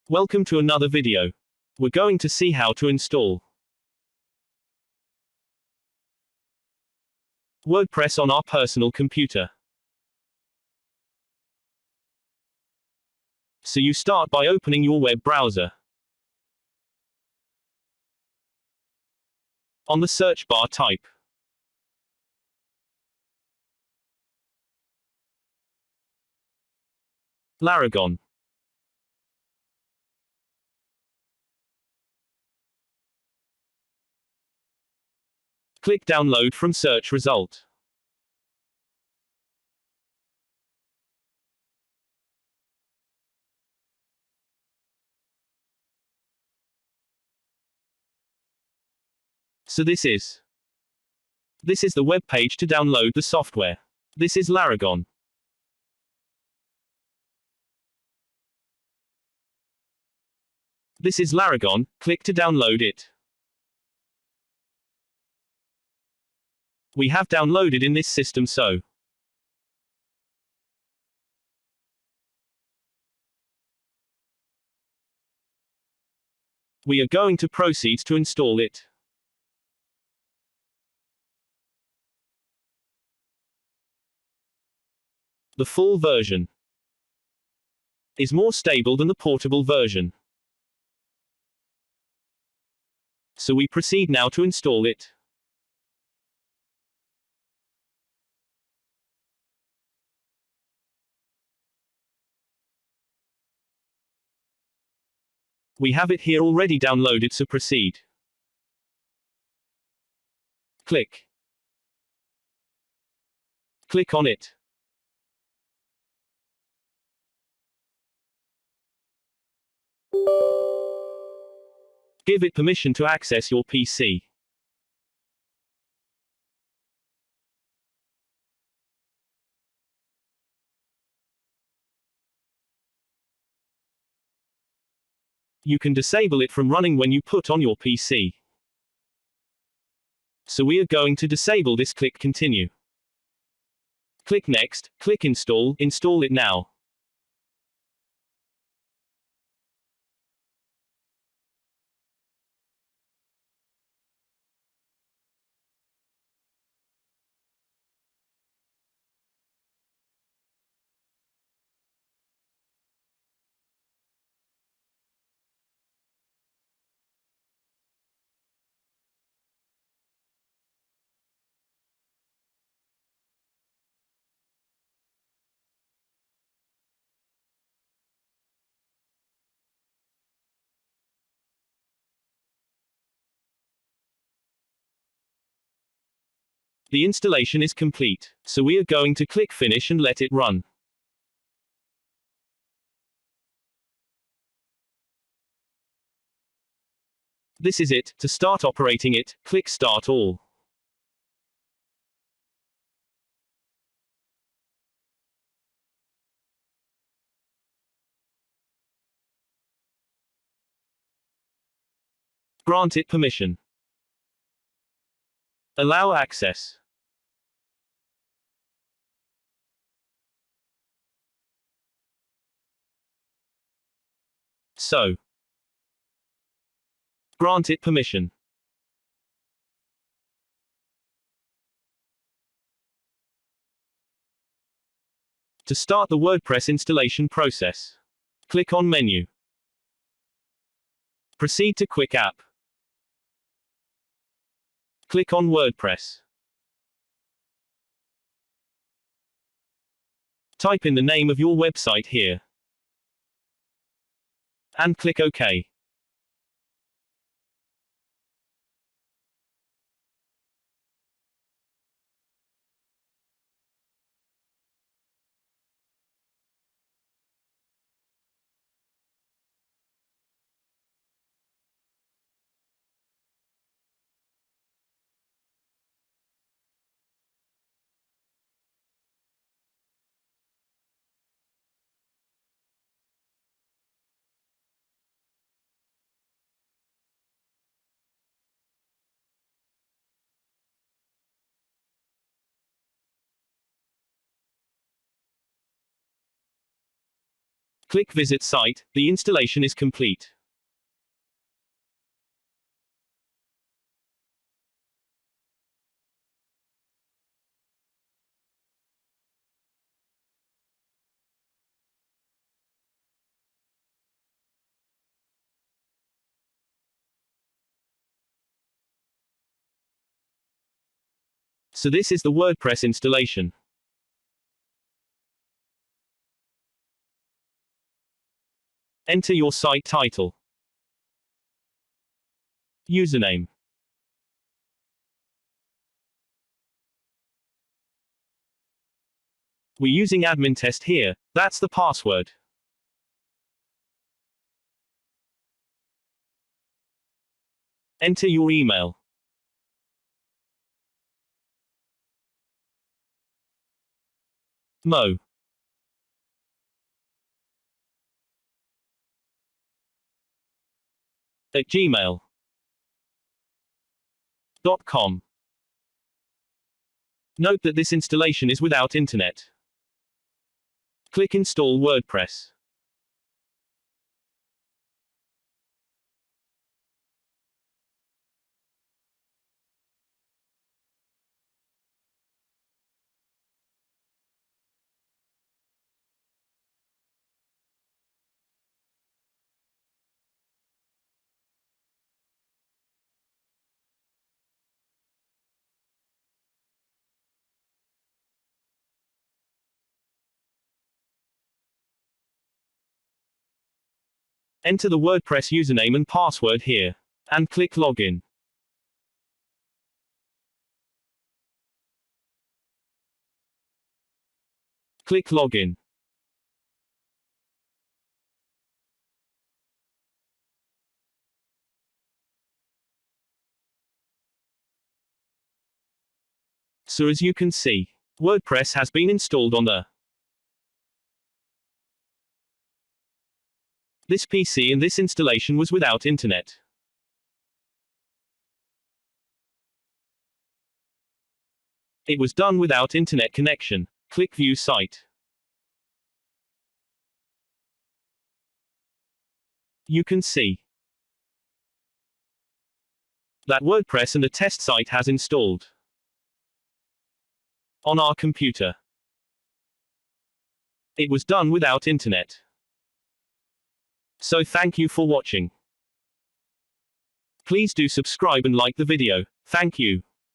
Welcome to another video. We're going to see how to install WordPress on our personal computer. So you start by opening your web browser. On the search bar type Laragon. Click download from search result. So this is the web page to download the software. This is Laragon. This is Laragon, click to download it. We have downloaded in this system, so we are going to proceed to install it. The full version is more stable than the portable version. So we proceed now to install it. We have it here already downloaded, so proceed. Click on it. Give it permission to access your PC. You can disable it from running when you put on your PC. So we are going to disable this. Click continue. Click next, click install it now. The installation is complete, so we are going to click finish and let it run. This is it. To start operating it, click start all. Grant it permission. Allow access. So, grant it permission. To start the WordPress installation process, click on menu. Proceed to Quick App. Click on WordPress. Type in the name of your website here. And click OK. Click Visit Site. The installation is complete. So this is the WordPress installation. Enter your site title, username, we're using admin test here, that's the password. Enter your email. Mo at gmail.com. Note that this installation is without internet. Click Install WordPress. Enter the WordPress username and password here, and click Login. Click Login. So as you can see, WordPress has been installed on this PC, and this installation was without internet. It was done without internet connection. Click View Site. You can see that WordPress and a test site has installed on our computer. It was done without internet. So thank you for watching. Please do subscribe and like the video. Thank you.